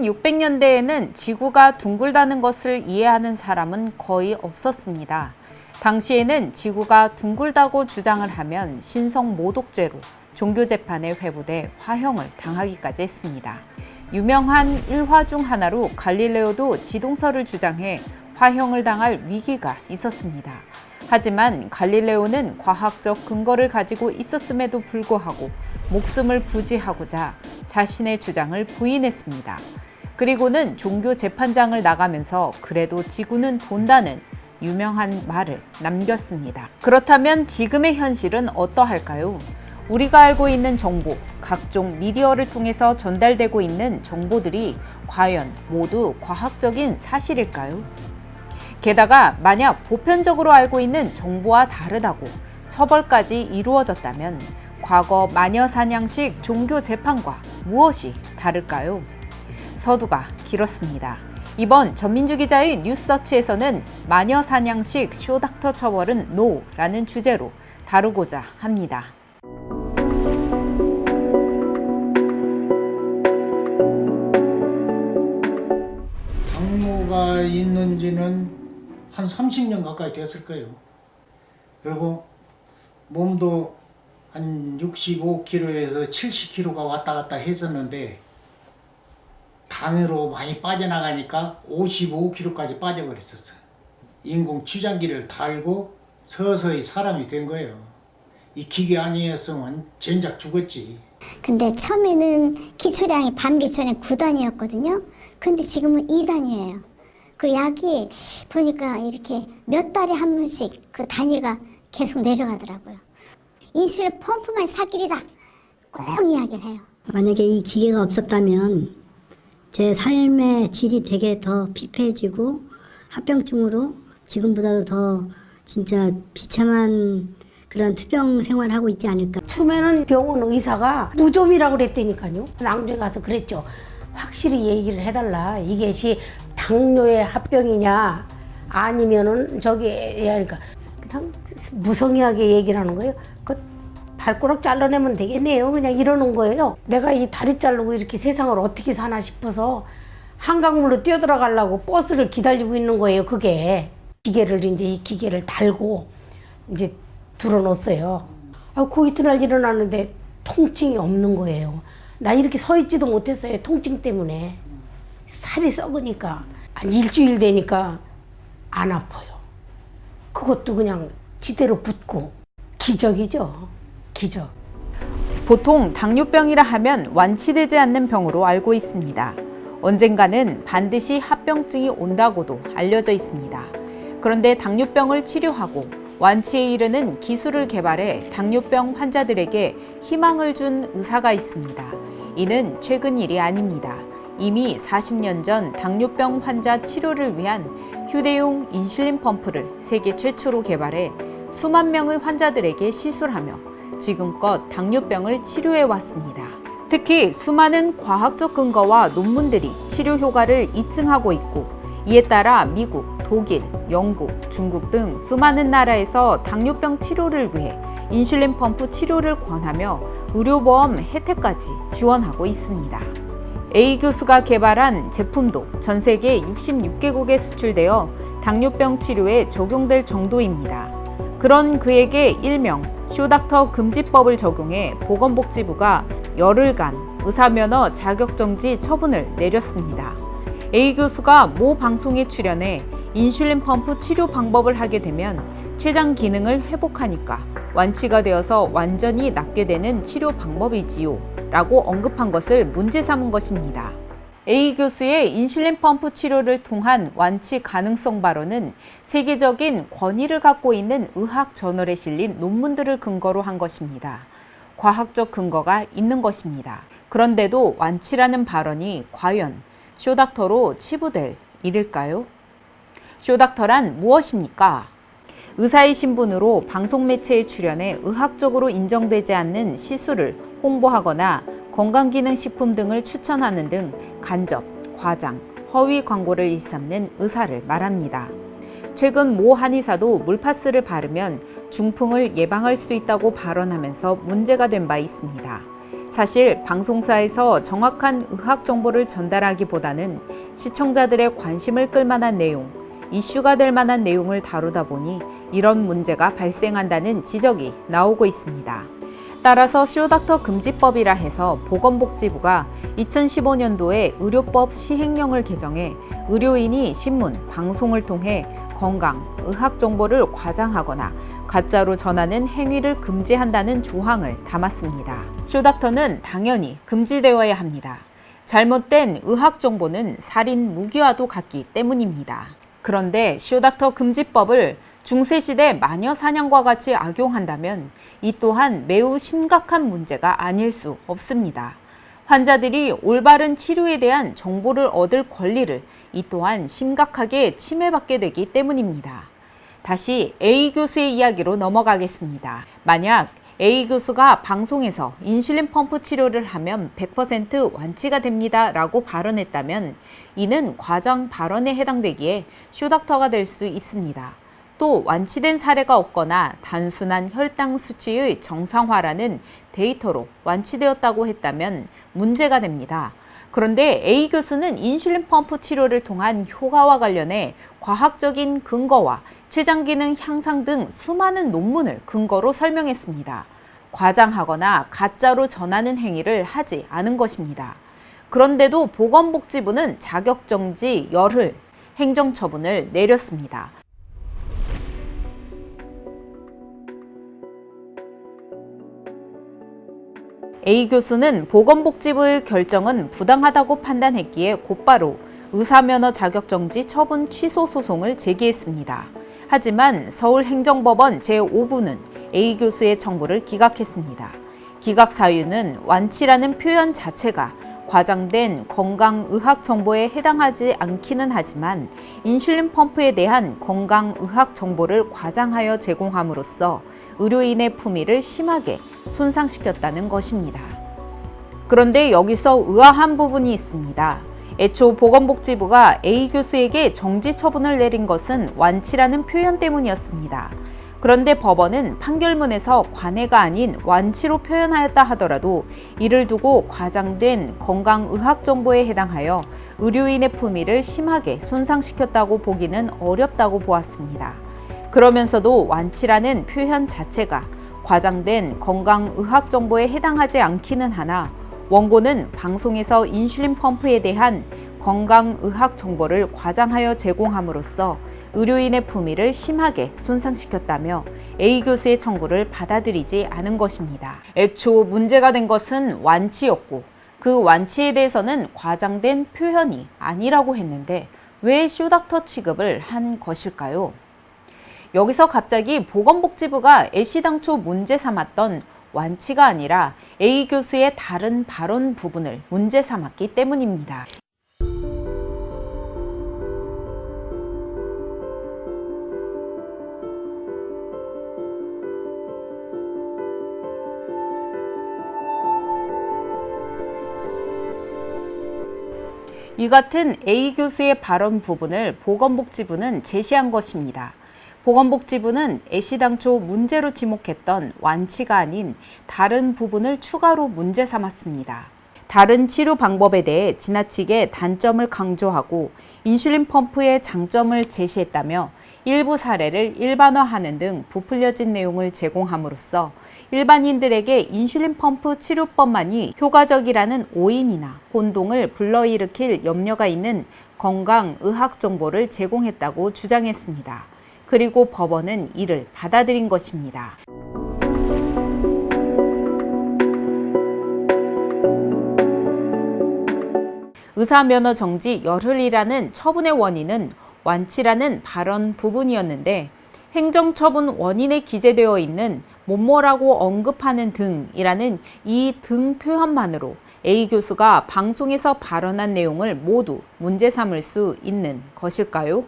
1600년대에는 지구가 둥글다는 것을 이해하는 사람은 거의 없었습니다. 당시에는 지구가 둥글다고 주장을 하면 신성 모독죄로 종교재판에 회부돼 화형을 당하기까지 했습니다. 유명한 일화 중 하나로 갈릴레오도 지동설을 주장해 화형을 당할 위기가 있었습니다. 하지만 갈릴레오는 과학적 근거를 가지고 있었음에도 불구하고 목숨을 부지하고자 자신의 주장을 부인했습니다. 그리고는 종교 재판장을 나가면서 그래도 지구는 돈다는 유명한 말을 남겼습니다. 그렇다면 지금의 현실은 어떠할까요? 우리가 알고 있는 정보, 각종 미디어를 통해서 전달되고 있는 정보들이 과연 모두 과학적인 사실일까요? 게다가 만약 보편적으로 알고 있는 정보와 다르다고 처벌까지 이루어졌다면 과거 마녀사냥식 종교 재판과 무엇이 다를까요? 서두가 길었습니다. 이번 전민주 기자의 뉴스서치에서는 마녀사냥식 쇼닥터 처벌은 NO라는 주제로 다루고자 합니다. 당뇨가 있는지는 한 30년 가까이 됐을 거예요. 그리고 몸도 한 65kg에서 70kg가 왔다 갔다 했었는데 당으로 많이 빠져나가니까 55kg까지 빠져버렸었어요. 인공 추장기를 달고 서서히 사람이 된 거예요. 이 기계 아니었으면 전작 죽었지. 근데 처음에는 기초량이 밤기초량 9단위였거든요. 근데 지금은 2단위예요. 그 약이 보니까 이렇게 몇 달에 한 번씩 그 단위가 계속 내려가더라고요. 인슐린 펌프만 살 길이다. 꼭 이야기를 해요. 만약에 이 기계가 없었다면 제 삶의 질이 되게 더 피폐해지고 합병증으로 지금보다도 더 진짜 비참한 그런 투병 생활을 하고 있지 않을까. 처음에는 병원 의사가 무좀이라고 그랬다니까요. 나중에 가서 그랬죠. 확실히 얘기를 해달라. 이것이 당뇨의 합병이냐 아니면은 그러니까 그냥 무성의하게 얘기를 하는 거예요. 그 발가락 잘라내면 되겠네요. 그냥 이러는 거예요. 내가 이 다리 자르고 이렇게 세상을 어떻게 사나 싶어서 한강물로 뛰어들어가려고 버스를 기다리고 있는 거예요. 그게 기계를 이제 이 기계를 달고 이제 들어놓았어요. 그 이튿날 일어났는데 통증이 없는 거예요. 나 이렇게 서 있지도 못했어요. 통증 때문에. 살이 썩으니까 한 일주일 되니까 안 아파요. 그것도 그냥 지대로 붙고. 기적이죠. 기적. 보통 당뇨병이라 하면 완치되지 않는 병으로 알고 있습니다. 언젠가는 반드시 합병증이 온다고도 알려져 있습니다. 그런데 당뇨병을 치료하고 완치에 이르는 기술을 개발해 당뇨병 환자들에게 희망을 준 의사가 있습니다. 이는 최근 일이 아닙니다. 이미 40년 전 당뇨병 환자 치료를 위한 휴대용 인슐린 펌프를 세계 최초로 개발해 수만 명의 환자들에게 시술하며 지금껏 당뇨병을 치료해 왔습니다. 특히 수많은 과학적 근거와 논문들이 치료 효과를 입증하고 있고 이에 따라 미국, 독일, 영국, 중국 등 수많은 나라에서 당뇨병 치료를 위해 인슐린 펌프 치료를 권하며 의료보험 혜택까지 지원하고 있습니다. A 교수가 개발한 제품도 전 세계 66개국에 수출되어 당뇨병 치료에 적용될 정도입니다. 그런 그에게 일명 쇼닥터 금지법을 적용해 보건복지부가 열흘간 의사면허 자격정지 처분을 내렸습니다. A 교수가 모 방송에 출연해 인슐린 펌프 치료 방법을 하게 되면 췌장 기능을 회복하니까 완치가 되어서 완전히 낫게 되는 치료 방법이지요 라고 언급한 것을 문제 삼은 것입니다. A 교수의 인슐린 펌프 치료를 통한 완치 가능성 발언은 세계적인 권위를 갖고 있는 의학 저널에 실린 논문들을 근거로 한 것입니다. 과학적 근거가 있는 것입니다. 그런데도 완치라는 발언이 과연 쇼닥터로 치부될 일일까요? 쇼닥터란 무엇입니까? 의사의 신분으로 방송 매체에 출연해 의학적으로 인정되지 않는 시술을 홍보하거나 건강기능식품 등을 추천하는 등 간접, 과장, 허위 광고를 일삼는 의사를 말합니다. 최근 모 한의사도 물파스를 바르면 중풍을 예방할 수 있다고 발언하면서 문제가 된 바 있습니다. 사실 방송사에서 정확한 의학 정보를 전달하기보다는 시청자들의 관심을 끌만한 내용, 이슈가 될 만한 내용을 다루다 보니 이런 문제가 발생한다는 지적이 나오고 있습니다. 따라서 쇼닥터 금지법이라 해서 보건복지부가 2015년도에 의료법 시행령을 개정해 의료인이 신문, 방송을 통해 건강, 의학 정보를 과장하거나 가짜로 전하는 행위를 금지한다는 조항을 담았습니다. 쇼닥터는 당연히 금지되어야 합니다. 잘못된 의학 정보는 살인, 무기와도 같기 때문입니다. 그런데 쇼닥터 금지법을 중세시대 마녀 사냥과 같이 악용한다면 이 또한 매우 심각한 문제가 아닐 수 없습니다. 환자들이 올바른 치료에 대한 정보를 얻을 권리를 이 또한 심각하게 침해받게 되기 때문입니다. 다시 A 교수의 이야기로 넘어가겠습니다. 만약 A 교수가 방송에서 인슐린 펌프 치료를 하면 100% 완치가 됩니다 라고 발언했다면 이는 과장 발언에 해당되기에 쇼닥터가 될 수 있습니다. 또 완치된 사례가 없거나 단순한 혈당 수치의 정상화라는 데이터로 완치되었다고 했다면 문제가 됩니다. 그런데 A 교수는 인슐린 펌프 치료를 통한 효과와 관련해 과학적인 근거와 췌장 기능 향상 등 수많은 논문을 근거로 설명했습니다. 과장하거나 가짜로 전하는 행위를 하지 않은 것입니다. 그런데도 보건복지부는 자격정지 열흘 행정처분을 내렸습니다. A 교수는 보건복지부의 결정은 부당하다고 판단했기에 곧바로 의사면허 자격정지 처분 취소 소송을 제기했습니다. 하지만 서울행정법원 제5부는 A 교수의 청구를 기각했습니다. 기각 사유는 완치라는 표현 자체가 과장된 건강의학 정보에 해당하지 않기는 하지만 인슐린 펌프에 대한 건강의학 정보를 과장하여 제공함으로써 의료인의 품위를 심하게 손상시켰다는 것입니다. 그런데 여기서 의아한 부분이 있습니다. 애초 보건복지부가 A 교수에게 정지 처분을 내린 것은 완치라는 표현 때문이었습니다. 그런데 법원은 판결문에서 관해가 아닌 완치로 표현하였다 하더라도 이를 두고 과장된 건강의학 정보에 해당하여 의료인의 품위를 심하게 손상시켰다고 보기는 어렵다고 보았습니다. 그러면서도 완치라는 표현 자체가 과장된 건강의학 정보에 해당하지 않기는 하나 원고는 방송에서 인슐린 펌프에 대한 건강의학 정보를 과장하여 제공함으로써 의료인의 품위를 심하게 손상시켰다며 A 교수의 청구를 받아들이지 않은 것입니다. 애초 문제가 된 것은 완치였고 그 완치에 대해서는 과장된 표현이 아니라고 했는데 왜 쇼닥터 취급을 한 것일까요? 여기서 갑자기 보건복지부가 애시당초 문제 삼았던 완치가 아니라 A 교수의 다른 발언 부분을 문제 삼았기 때문입니다. 이 같은 A 교수의 발언 부분을 보건복지부는 제시한 것입니다. 보건복지부는 애시당초 문제로 지목했던 완치가 아닌 다른 부분을 추가로 문제 삼았습니다. 다른 치료 방법에 대해 지나치게 단점을 강조하고 인슐린 펌프의 장점을 제시했다며 일부 사례를 일반화하는 등 부풀려진 내용을 제공함으로써 일반인들에게 인슐린 펌프 치료법만이 효과적이라는 오인이나 혼동을 불러일으킬 염려가 있는 건강의학 정보를 제공했다고 주장했습니다. 그리고 법원은 이를 받아들인 것입니다. 의사면허 정지 열흘이라는 처분의 원인은 완치라는 발언 부분이었는데 행정처분 원인에 기재되어 있는 뭐뭐라고 언급하는 등이라는 이 등 표현만으로 A 교수가 방송에서 발언한 내용을 모두 문제 삼을 수 있는 것일까요?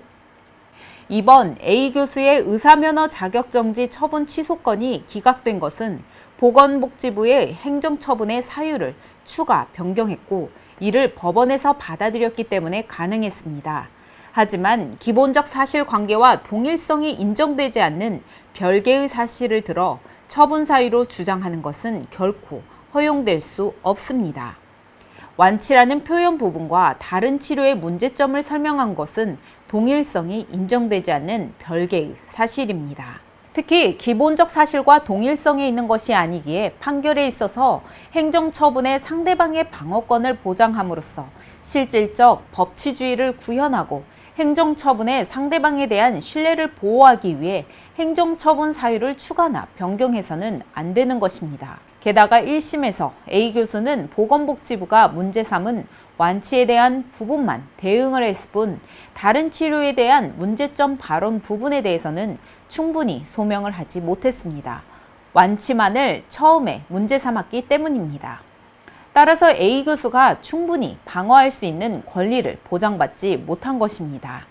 이번 A 교수의 의사면허 자격정지 처분 취소건이 기각된 것은 보건복지부의 행정처분의 사유를 추가 변경했고 이를 법원에서 받아들였기 때문에 가능했습니다. 하지만 기본적 사실관계와 동일성이 인정되지 않는 별개의 사실을 들어 처분 사유로 주장하는 것은 결코 허용될 수 없습니다. 완치라는 표현 부분과 다른 치료의 문제점을 설명한 것은 동일성이 인정되지 않는 별개의 사실입니다. 특히 기본적 사실과 동일성에 있는 것이 아니기에 판결에 있어서 행정처분의 상대방의 방어권을 보장함으로써 실질적 법치주의를 구현하고 행정처분의 상대방에 대한 신뢰를 보호하기 위해 행정처분 사유를 추가나 변경해서는 안 되는 것입니다. 게다가 1심에서 A 교수는 보건복지부가 문제 삼은 완치에 대한 부분만 대응을 했을 뿐 다른 치료에 대한 문제점 발언 부분에 대해서는 충분히 소명을 하지 못했습니다. 완치만을 처음에 문제 삼았기 때문입니다. 따라서 A 교수가 충분히 방어할 수 있는 권리를 보장받지 못한 것입니다.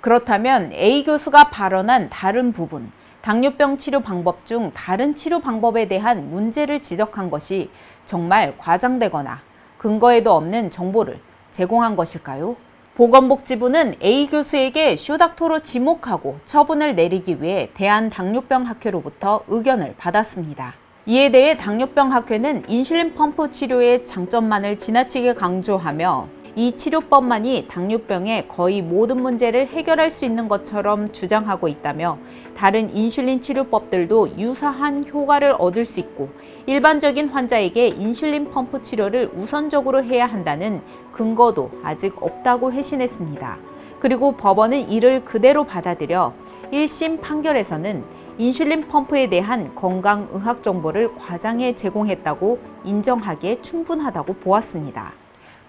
그렇다면 A 교수가 발언한 다른 부분, 당뇨병 치료 방법 중 다른 치료 방법에 대한 문제를 지적한 것이 정말 과장되거나 근거에도 없는 정보를 제공한 것일까요? 보건복지부는 A 교수에게 쇼닥터로 지목하고 처분을 내리기 위해 대한당뇨병학회로부터 의견을 받았습니다. 이에 대해 당뇨병학회는 인슐린 펌프 치료의 장점만을 지나치게 강조하며 이 치료법만이 당뇨병의 거의 모든 문제를 해결할 수 있는 것처럼 주장하고 있다며 다른 인슐린 치료법들도 유사한 효과를 얻을 수 있고 일반적인 환자에게 인슐린 펌프 치료를 우선적으로 해야 한다는 근거도 아직 없다고 회신했습니다. 그리고 법원은 이를 그대로 받아들여 1심 판결에서는 인슐린 펌프에 대한 건강의학 정보를 과장해 제공했다고 인정하기에 충분하다고 보았습니다.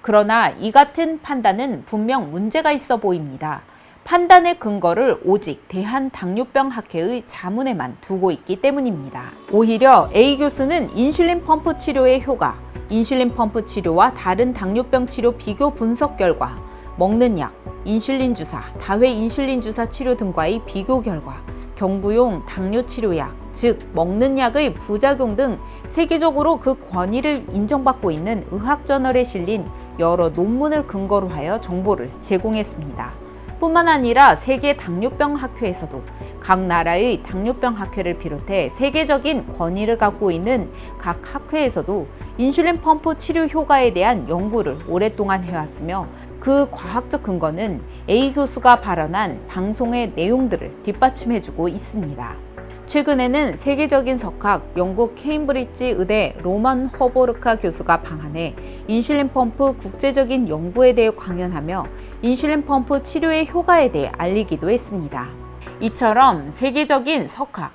그러나 이 같은 판단은 분명 문제가 있어 보입니다. 판단의 근거를 오직 대한당뇨병학회의 자문에만 두고 있기 때문입니다. 오히려 A 교수는 인슐린 펌프 치료의 효과, 인슐린 펌프 치료와 다른 당뇨병 치료 비교 분석 결과, 먹는 약, 인슐린 주사, 다회 인슐린 주사 치료 등과의 비교 결과, 경구용 당뇨 치료약, 즉 먹는 약의 부작용 등 세계적으로 그 권위를 인정받고 있는 의학저널에 실린 여러 논문을 근거로 하여 정보를 제공했습니다. 뿐만 아니라 세계 당뇨병 학회에서도 각 나라의 당뇨병 학회를 비롯해 세계적인 권위를 갖고 있는 각 학회에서도 인슐린 펌프 치료 효과에 대한 연구를 오랫동안 해왔으며 그 과학적 근거는 A 교수가 발언한 방송의 내용들을 뒷받침해주고 있습니다. 최근에는 세계적인 석학, 영국 케임브리지 의대 로만 허보르카 교수가 방한해 인슐린 펌프 국제적인 연구에 대해 강연하며 인슐린 펌프 치료의 효과에 대해 알리기도 했습니다. 이처럼 세계적인 석학,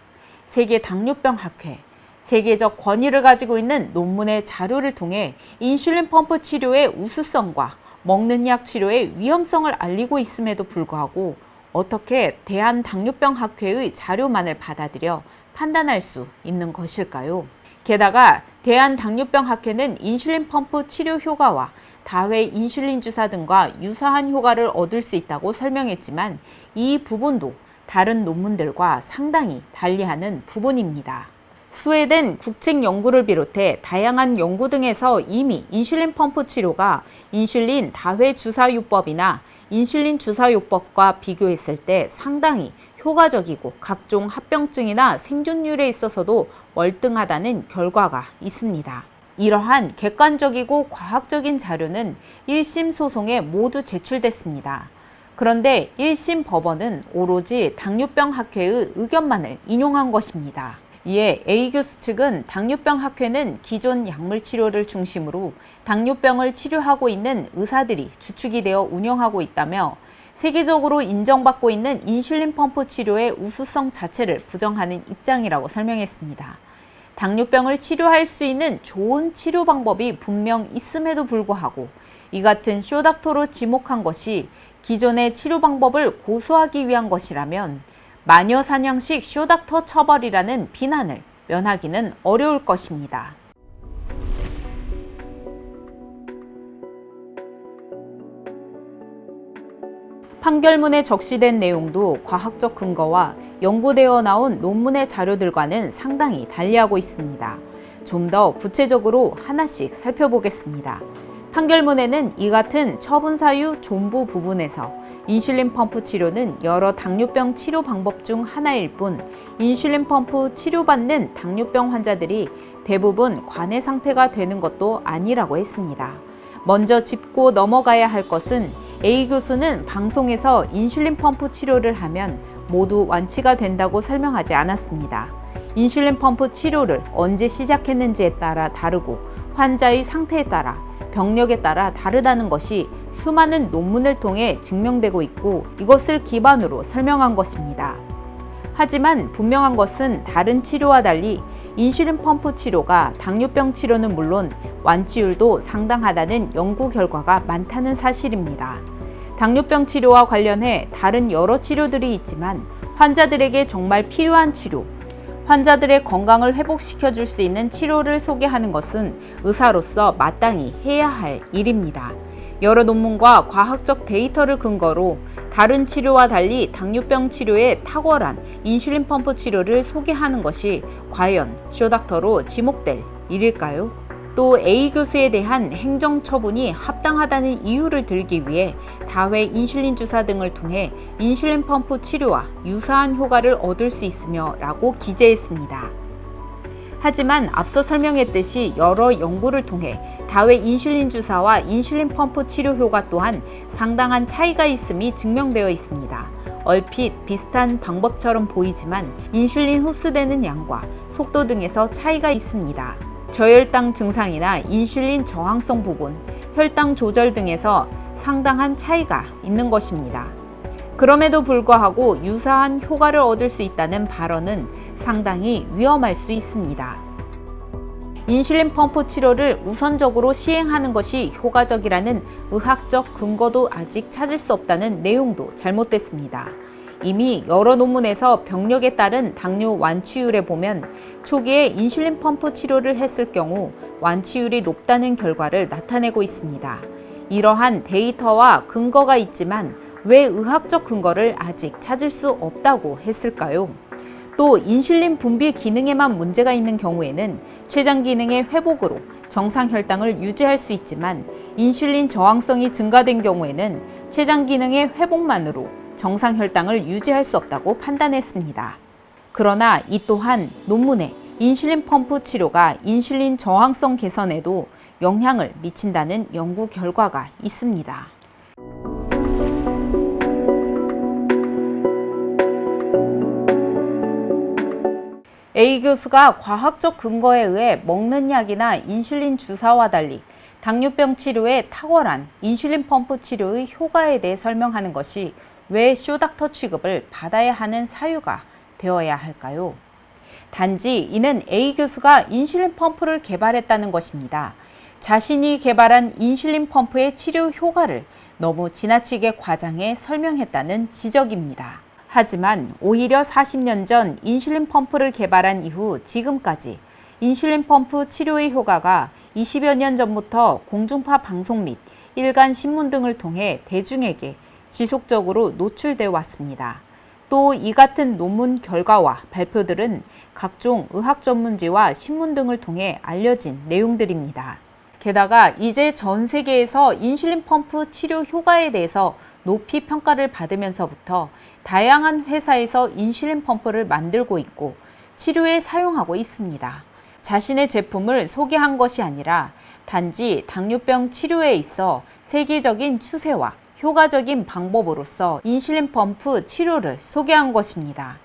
세계 당뇨병 학회, 세계적 권위를 가지고 있는 논문의 자료를 통해 인슐린 펌프 치료의 우수성과 먹는 약 치료의 위험성을 알리고 있음에도 불구하고 어떻게 대한당뇨병학회의 자료만을 받아들여 판단할 수 있는 것일까요? 게다가 대한당뇨병학회는 인슐린 펌프 치료 효과와 다회 인슐린 주사 등과 유사한 효과를 얻을 수 있다고 설명했지만 이 부분도 다른 논문들과 상당히 달리하는 부분입니다. 스웨덴 국책 연구를 비롯해 다양한 연구 등에서 이미 인슐린 펌프 치료가 인슐린 다회 주사요법이나 인슐린 주사요법과 비교했을 때 상당히 효과적이고 각종 합병증이나 생존율에 있어서도 월등하다는 결과가 있습니다. 이러한 객관적이고 과학적인 자료는 1심 소송에 모두 제출됐습니다. 그런데 1심 법원은 오로지 당뇨병학회의 의견만을 인용한 것입니다. 이에 A 교수 측은 당뇨병학회는 기존 약물 치료를 중심으로 당뇨병을 치료하고 있는 의사들이 주축이 되어 운영하고 있다며 세계적으로 인정받고 있는 인슐린 펌프 치료의 우수성 자체를 부정하는 입장이라고 설명했습니다. 당뇨병을 치료할 수 있는 좋은 치료 방법이 분명 있음에도 불구하고 이 같은 쇼닥터로 지목한 것이 기존의 치료 방법을 고수하기 위한 것이라면 마녀 사냥식 쇼닥터 처벌이라는 비난을 면하기는 어려울 것입니다. 판결문에 적시된 내용도 과학적 근거와 연구되어 나온 논문의 자료들과는 상당히 달리하고 있습니다. 좀 더 구체적으로 하나씩 살펴보겠습니다. 판결문에는 이 같은 처분 사유 존부 부분에서 인슐린 펌프 치료는 여러 당뇨병 치료 방법 중 하나일 뿐 인슐린 펌프 치료받는 당뇨병 환자들이 대부분 관해 상태가 되는 것도 아니라고 했습니다. 먼저 짚고 넘어가야 할 것은 A 교수는 방송에서 인슐린 펌프 치료를 하면 모두 완치가 된다고 설명하지 않았습니다. 인슐린 펌프 치료를 언제 시작했는지에 따라 다르고 환자의 상태에 따라 병력에 따라 다르다는 것이 수많은 논문을 통해 증명되고 있고 이것을 기반으로 설명한 것입니다. 하지만 분명한 것은 다른 치료와 달리 인슐린 펌프 치료가 당뇨병 치료는 물론 완치율도 상당하다는 연구 결과가 많다는 사실입니다. 당뇨병 치료와 관련해 다른 여러 치료들이 있지만 환자들에게 정말 필요한 치료, 환자들의 건강을 회복시켜 줄 수 있는 치료를 소개하는 것은 의사로서 마땅히 해야 할 일입니다. 여러 논문과 과학적 데이터를 근거로 다른 치료와 달리 당뇨병 치료에 탁월한 인슐린 펌프 치료를 소개하는 것이 과연 쇼닥터로 지목될 일일까요? 또 A 교수에 대한 행정 처분이 합당하다는 이유를 들기 위해 다회 인슐린 주사 등을 통해 인슐린 펌프 치료와 유사한 효과를 얻을 수 있으며 라고 기재했습니다. 하지만 앞서 설명했듯이 여러 연구를 통해 다회 인슐린 주사와 인슐린 펌프 치료 효과 또한 상당한 차이가 있음이 증명되어 있습니다. 얼핏 비슷한 방법처럼 보이지만 인슐린 흡수되는 양과 속도 등에서 차이가 있습니다. 저혈당 증상이나 인슐린 저항성 부분, 혈당 조절 등에서 상당한 차이가 있는 것입니다. 그럼에도 불구하고 유사한 효과를 얻을 수 있다는 발언은 상당히 위험할 수 있습니다. 인슐린 펌프 치료를 우선적으로 시행하는 것이 효과적이라는 의학적 근거도 아직 찾을 수 없다는 내용도 잘못됐습니다. 이미 여러 논문에서 병력에 따른 당뇨 완치율에 보면 초기에 인슐린 펌프 치료를 했을 경우 완치율이 높다는 결과를 나타내고 있습니다. 이러한 데이터와 근거가 있지만 왜 의학적 근거를 아직 찾을 수 없다고 했을까요? 또 인슐린 분비 기능에만 문제가 있는 경우에는 췌장 기능의 회복으로 정상 혈당을 유지할 수 있지만 인슐린 저항성이 증가된 경우에는 췌장 기능의 회복만으로 정상 혈당을 유지할 수 없다고 판단했습니다. 그러나 이 또한 논문에 인슐린 펌프 치료가 인슐린 저항성 개선에도 영향을 미친다는 연구 결과가 있습니다. A 교수가 과학적 근거에 의해 먹는 약이나 인슐린 주사와 달리 당뇨병 치료에 탁월한 인슐린 펌프 치료의 효과에 대해 설명하는 것이 왜 쇼닥터 취급을 받아야 하는 사유가 되어야 할까요? 단지 이는 A 교수가 인슐린 펌프를 개발했다는 것입니다. 자신이 개발한 인슐린 펌프의 치료 효과를 너무 지나치게 과장해 설명했다는 지적입니다. 하지만 오히려 40년 전 인슐린 펌프를 개발한 이후 지금까지 인슐린 펌프 치료의 효과가 20여 년 전부터 공중파 방송 및 일간 신문 등을 통해 대중에게 지속적으로 노출되어 왔습니다. 또 이 같은 논문 결과와 발표들은 각종 의학 전문지와 신문 등을 통해 알려진 내용들입니다. 게다가 이제 전 세계에서 인슐린 펌프 치료 효과에 대해서 높이 평가를 받으면서부터 다양한 회사에서 인슐린 펌프를 만들고 있고 치료에 사용하고 있습니다. 자신의 제품을 소개한 것이 아니라 단지 당뇨병 치료에 있어 세계적인 추세와 효과적인 방법으로서 인슐린 펌프 치료를 소개한 것입니다.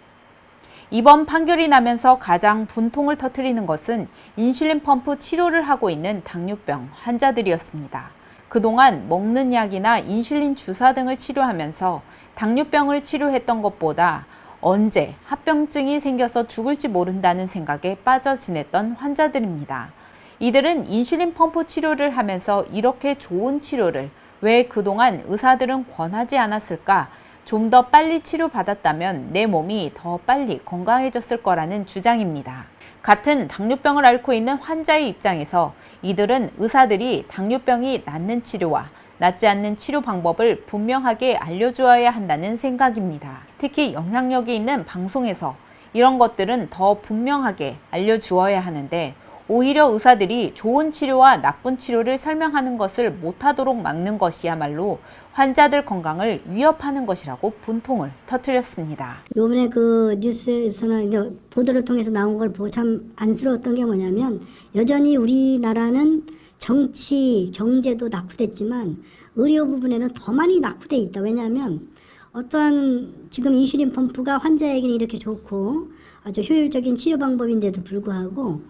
이번 판결이 나면서 가장 분통을 터뜨리는 것은 인슐린 펌프 치료를 하고 있는 당뇨병 환자들이었습니다. 그동안 먹는 약이나 인슐린 주사 등을 치료하면서 당뇨병을 치료했던 것보다 언제 합병증이 생겨서 죽을지 모른다는 생각에 빠져 지냈던 환자들입니다. 이들은 인슐린 펌프 치료를 하면서 이렇게 좋은 치료를 왜 그동안 의사들은 권하지 않았을까? 좀 더 빨리 치료받았다면 내 몸이 더 빨리 건강해졌을 거라는 주장입니다. 같은 당뇨병을 앓고 있는 환자의 입장에서 이들은 의사들이 당뇨병이 낫는 치료와 낫지 않는 치료 방법을 분명하게 알려주어야 한다는 생각입니다. 특히 영향력이 있는 방송에서 이런 것들은 더 분명하게 알려주어야 하는데 오히려 의사들이 좋은 치료와 나쁜 치료를 설명하는 것을 못하도록 막는 것이야말로 환자들 건강을 위협하는 것이라고 분통을 터뜨렸습니다. 요번에 그 뉴스에서는 이제 보도를 통해서 나온 걸 보고 참 안쓰러웠던 게 뭐냐면 여전히 우리나라는 정치, 경제도 낙후됐지만 의료 부분에는 더 많이 낙후돼 있다. 왜냐하면 어떠한 지금 인슐린 펌프가 환자에게는 이렇게 좋고 아주 효율적인 치료 방법인데도 불구하고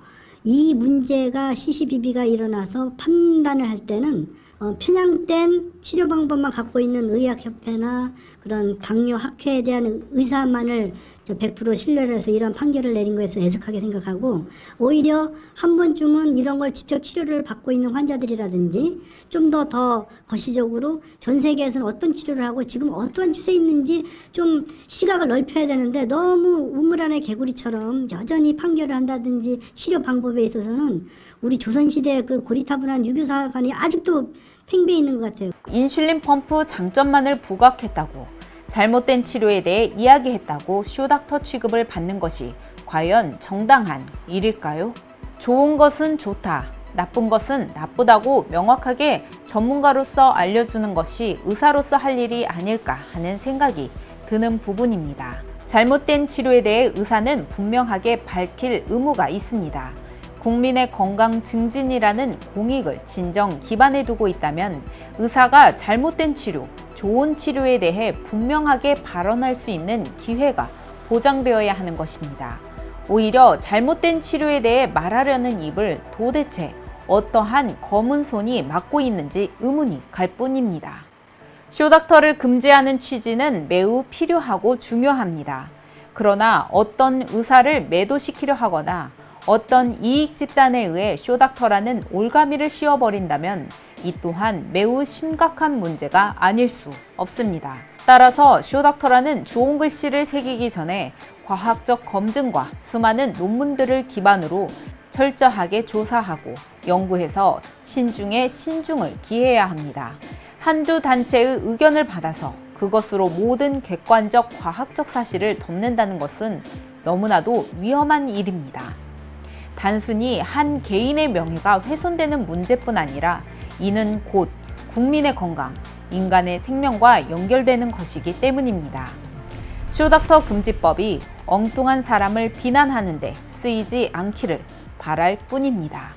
이 문제가 시시비비가 일어나서 판단을 할 때는 편향된 치료 방법만 갖고 있는 의학협회나 그런 당뇨 학회에 대한 의사만을 100% 신뢰를 해서 이런 판결을 내린 거에서 애석하게 생각하고 오히려 한 번쯤은 이런 걸 직접 치료를 받고 있는 환자들이라든지 좀 더 거시적으로 전 세계에서는 어떤 치료를 하고 지금 어떠한 추세에 있는지 좀 시각을 넓혀야 되는데 너무 우물 안의 개구리처럼 여전히 판결을 한다든지 치료 방법에 있어서는 우리 조선시대 그 고리타분한 유교사관이 아직도 팽배해 있는 것 같아요. 인슐린 펌프 장점만을 부각했다고 잘못된 치료에 대해 이야기했다고 쇼닥터 취급을 받는 것이 과연 정당한 일일까요? 좋은 것은 좋다, 나쁜 것은 나쁘다고 명확하게 전문가로서 알려주는 것이 의사로서 할 일이 아닐까 하는 생각이 드는 부분입니다. 잘못된 치료에 대해 의사는 분명하게 밝힐 의무가 있습니다. 국민의 건강 증진이라는 공익을 진정 기반에 두고 있다면 의사가 잘못된 치료, 좋은 치료에 대해 분명하게 발언할 수 있는 기회가 보장되어야 하는 것입니다. 오히려 잘못된 치료에 대해 말하려는 입을 도대체 어떠한 검은 손이 막고 있는지 의문이 갈 뿐입니다. 쇼닥터를 금지하는 취지는 매우 필요하고 중요합니다. 그러나 어떤 의사를 매도시키려 하거나 어떤 이익 집단에 의해 쇼닥터라는 올가미를 씌워버린다면 이 또한 매우 심각한 문제가 아닐 수 없습니다. 따라서 쇼닥터라는 좋은 글씨를 새기기 전에 과학적 검증과 수많은 논문들을 기반으로 철저하게 조사하고 연구해서 신중에 신중을 기해야 합니다. 한두 단체의 의견을 받아서 그것으로 모든 객관적 과학적 사실을 덮는다는 것은 너무나도 위험한 일입니다. 단순히 한 개인의 명예가 훼손되는 문제뿐 아니라 이는 곧 국민의 건강, 인간의 생명과 연결되는 것이기 때문입니다. 쇼닥터 금지법이 엉뚱한 사람을 비난하는 데 쓰이지 않기를 바랄 뿐입니다.